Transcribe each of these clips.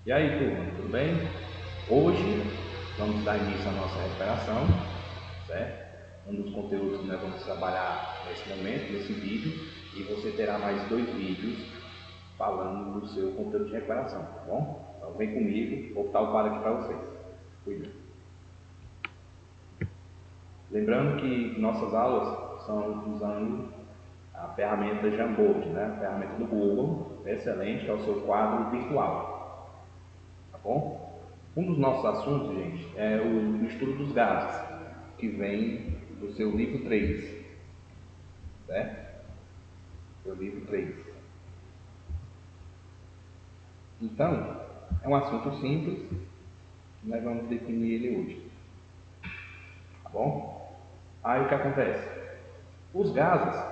E aí, turma, tudo bem? Hoje vamos dar início à nossa recuperação, certo? Um dos conteúdos que nós vamos trabalhar nesse momento, nesse vídeo, e você terá mais 2 vídeos falando do seu conteúdo de recuperação, tá bom? Então vem comigo, vou botar o quadro aqui para vocês. Cuida. Lembrando que nossas aulas são usando a ferramenta Jamboard, né? A ferramenta do Google, excelente, que é o seu quadro virtual, tá bom? Um dos nossos assuntos, gente, é o estudo dos gases, que vem do seu livro 3, certo? Seu livro 3. Então, é um assunto simples, nós vamos definir ele hoje, tá bom? Aí o que acontece? Os gases,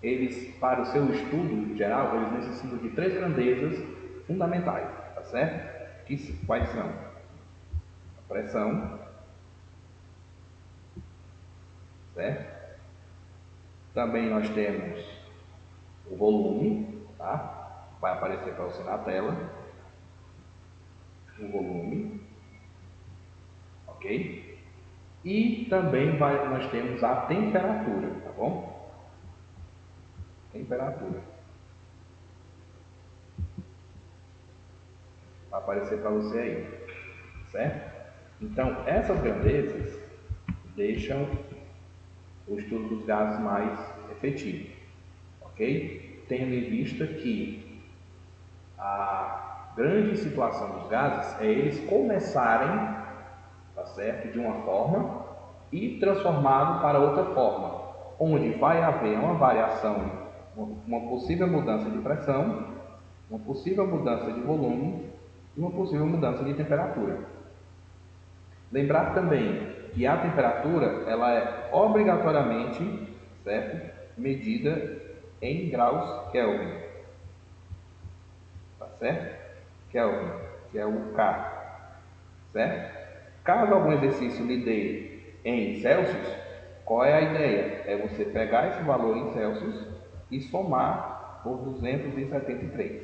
eles, para o seu estudo geral, eles necessitam de 3 grandezas fundamentais, tá certo? Quais são? A pressão, certo? Também nós temos o volume, tá? Vai aparecer para você na tela. O volume, ok? E também nós temos a temperatura, tá bom? Temperatura. Vai aparecer para você aí, certo? Então, essas grandezas deixam o estudo dos gases mais efetivo, ok? Tendo em vista que a grande situação dos gases é eles começarem, tá certo, de uma forma e transformado para outra forma, onde vai haver uma variação, uma possível mudança de pressão, uma possível mudança de volume e uma possível mudança de temperatura. Lembrar também que a temperatura ela é obrigatoriamente, certo, medida em graus Kelvin, tá certo? Kelvin, que é o K, certo? Caso algum exercício lhe dê em Celsius, qual é a ideia? É você pegar esse valor em Celsius e somar por 273,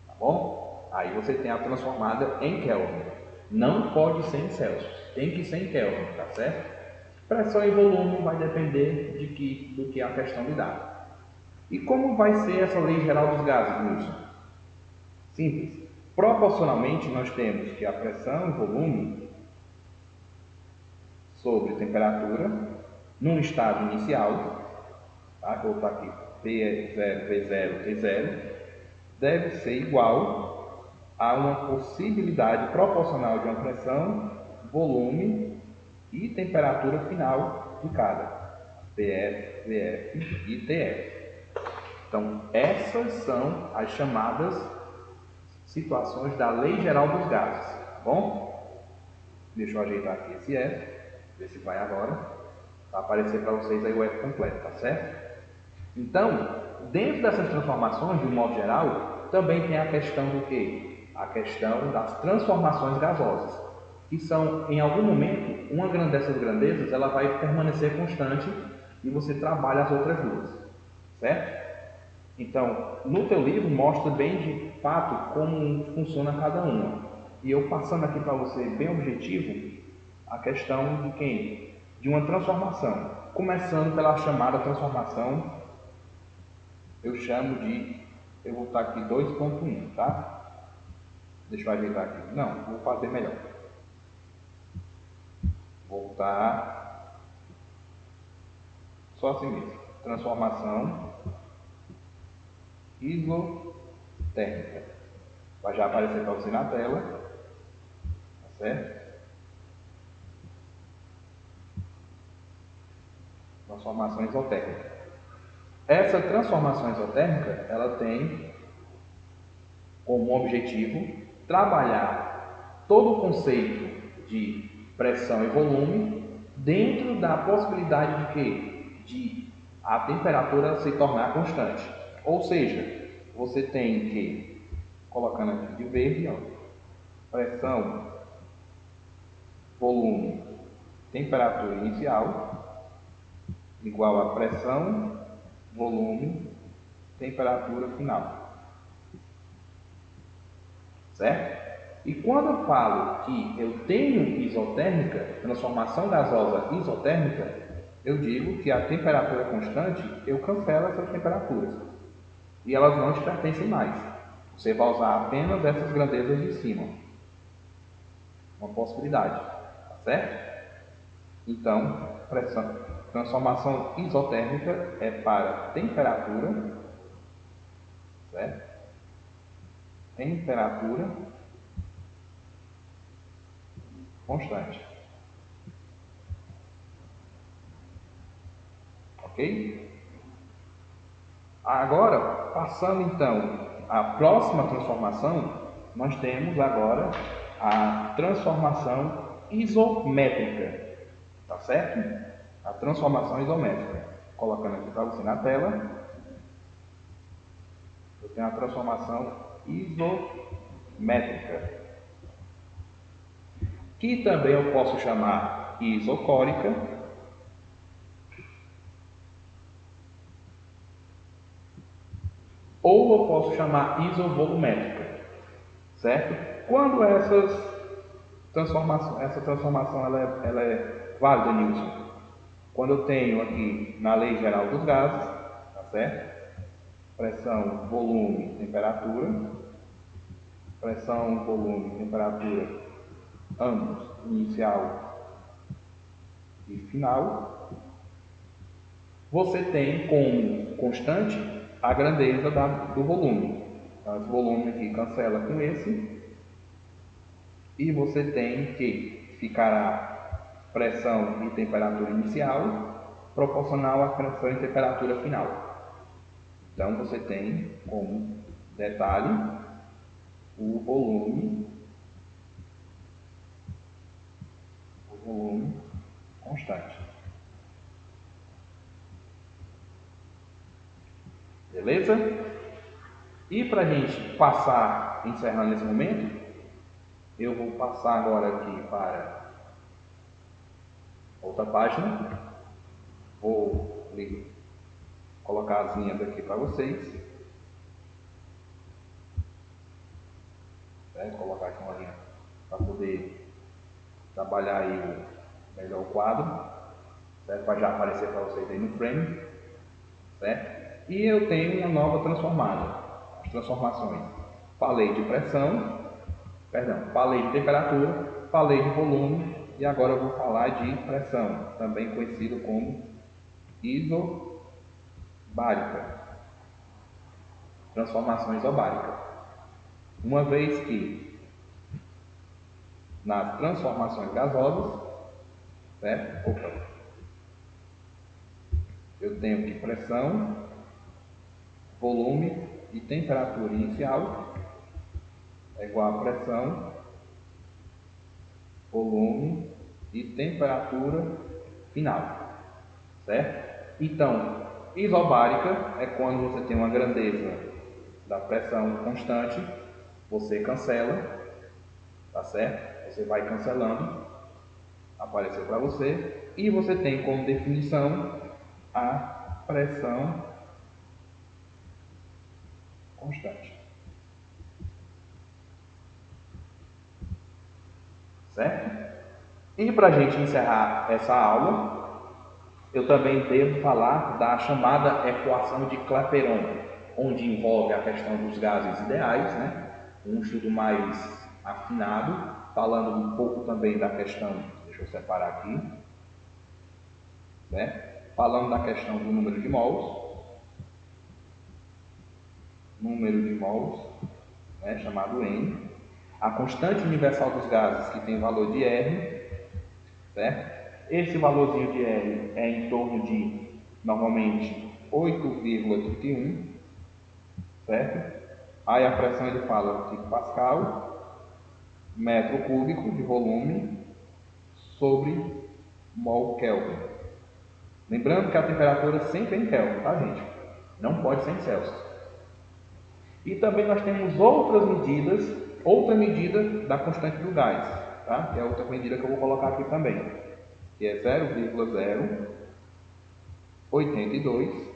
tá bom? Aí você tem a transformada em Kelvin. Não pode ser em Celsius, tem que ser em Kelvin, tá certo? Pressão e volume vai depender do que a questão lhe dá. E como vai ser essa lei geral dos gases, Wilson? Simples. Proporcionalmente, nós temos que a pressão e volume sobre temperatura, num estado inicial, tá? Vou botar aqui P0, V0, T0, deve ser igual a uma possibilidade proporcional de uma pressão, volume e temperatura final de cada PF, VF e TF. Então, essas são as chamadas situações da Lei Geral dos Gases, tá bom? Deixa eu ajeitar aqui esse F, ver se vai agora. Vai aparecer para vocês aí o F completo, tá certo? Então, dentro dessas transformações, de um modo geral, também tem a questão do quê? A questão das transformações gasosas, que são, em algum momento, uma dessas grandezas, ela vai permanecer constante e você trabalha as outras duas, certo? Então, no teu livro mostra bem de fato como funciona cada uma. E eu passando aqui para você bem objetivo a questão de quem? De uma transformação. Começando pela chamada transformação, eu chamo de, eu vou botar aqui 2.1, tá? Deixa eu ajeitar aqui. Não, vou fazer melhor. Vou botar só assim mesmo. Transformação isotérmica. Vai já aparecer para você na tela, tá certo? Transformação isotérmica. Essa transformação isotérmica, ela tem como objetivo trabalhar todo o conceito de pressão e volume dentro da possibilidade de que de a temperatura se tornar constante. Ou seja, você tem que, colocando aqui de verde, ó, pressão, volume, temperatura inicial igual a pressão, volume, temperatura final. certo? E quando eu falo que eu tenho isotérmica, transformação gasosa isotérmica, eu digo que a temperatura constante, eu cancelo essas temperaturas. E elas não te pertencem mais. Você vai usar apenas essas grandezas de cima. Uma possibilidade, tá certo? Então, pressão, transformação isotérmica é para temperatura, certo? Temperatura constante. Ok? Agora, passando então à próxima transformação, nós temos agora a transformação isométrica, tá certo? A transformação isométrica. Colocando aqui para você na tela, eu tenho a transformação isométrica, que também eu posso chamar isocórica, ou eu posso chamar isovolumétrica, certo? Quando essa transformação ela é válida, Nilson? Quando eu tenho aqui na lei geral dos gases, tá certo? Pressão, volume, temperatura. Pressão, volume, temperatura, ambos, inicial e final. Você tem como constante a grandeza do volume. Então, esse volume aqui cancela com esse. E você tem que ficará pressão e temperatura inicial proporcional à pressão e temperatura final. Então você tem como detalhe o volume constante. Beleza? E para a gente passar, encerrando esse momento, eu vou passar agora aqui para outra página. Vou colocar as linhas aqui para vocês. Certo? Colocar aqui uma linha para poder trabalhar aí melhor o quadro, certo? Para já aparecer para vocês aí no frame, certo? E eu tenho uma nova transformada, as transformações. Falei de pressão, falei de temperatura, falei de volume e agora eu vou falar de pressão, também conhecido como isobárica, transformação isobárica. Uma vez que nas transformações gasosas, certo? Eu tenho aqui pressão, volume e temperatura inicial é igual a pressão, volume e temperatura final, certo? Então, isobárica é quando você tem uma grandeza da pressão constante, você cancela, tá certo? Você vai cancelando, apareceu para você, e você tem como definição a pressão constante, certo? E para a gente encerrar essa aula, eu também devo falar da chamada equação de Clapeyron, onde envolve a questão dos gases ideais, né? Um estudo mais afinado, falando um pouco também da questão, deixa eu separar aqui, né? Falando da questão do número de mols, né? Chamado N, a constante universal dos gases, que tem valor de R, certo? Esse valorzinho de R é em torno de, normalmente, 8,31, certo? Aí a pressão ele fala de Pascal, metro cúbico de volume sobre mol Kelvin. Lembrando que a temperatura sempre é em Kelvin, tá, gente? Não pode ser em Celsius. E também nós temos outras medidas, outra medida da constante do gás, tá? Que é outra medida que eu vou colocar aqui também, que é 0,082,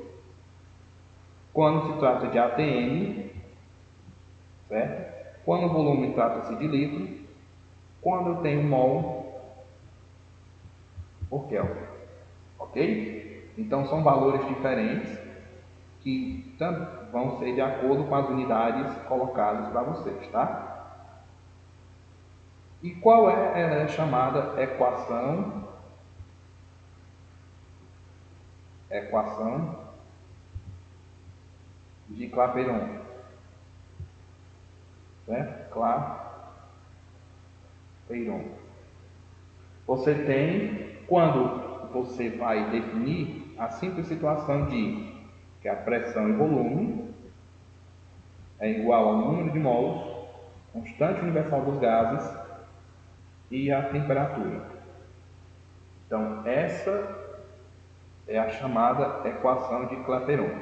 quando se trata de ATM, certo? Quando o volume trata-se de litro, quando eu tenho mol por Kelvin, ok? Então são valores diferentes que vão ser de acordo com as unidades colocadas para vocês, tá? E qual é a chamada equação de Clapeyron? Certo? Clapeyron. Você tem, quando você vai definir a simples situação de que a pressão e volume é igual ao número de mols, constante universal dos gases e a temperatura. Então, essa é a chamada equação de Clapeyron,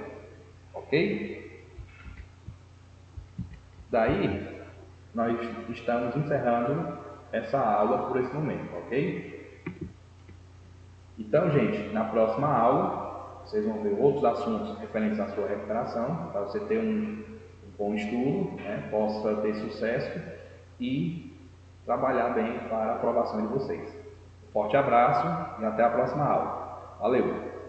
ok? Daí, nós estamos encerrando essa aula por esse momento, ok? Então, gente, na próxima aula, vocês vão ver outros assuntos referentes à sua recuperação, para você ter um bom estudo, né, possa ter sucesso e trabalhar bem para a aprovação de vocês. Um forte abraço e até a próxima aula. Valeu!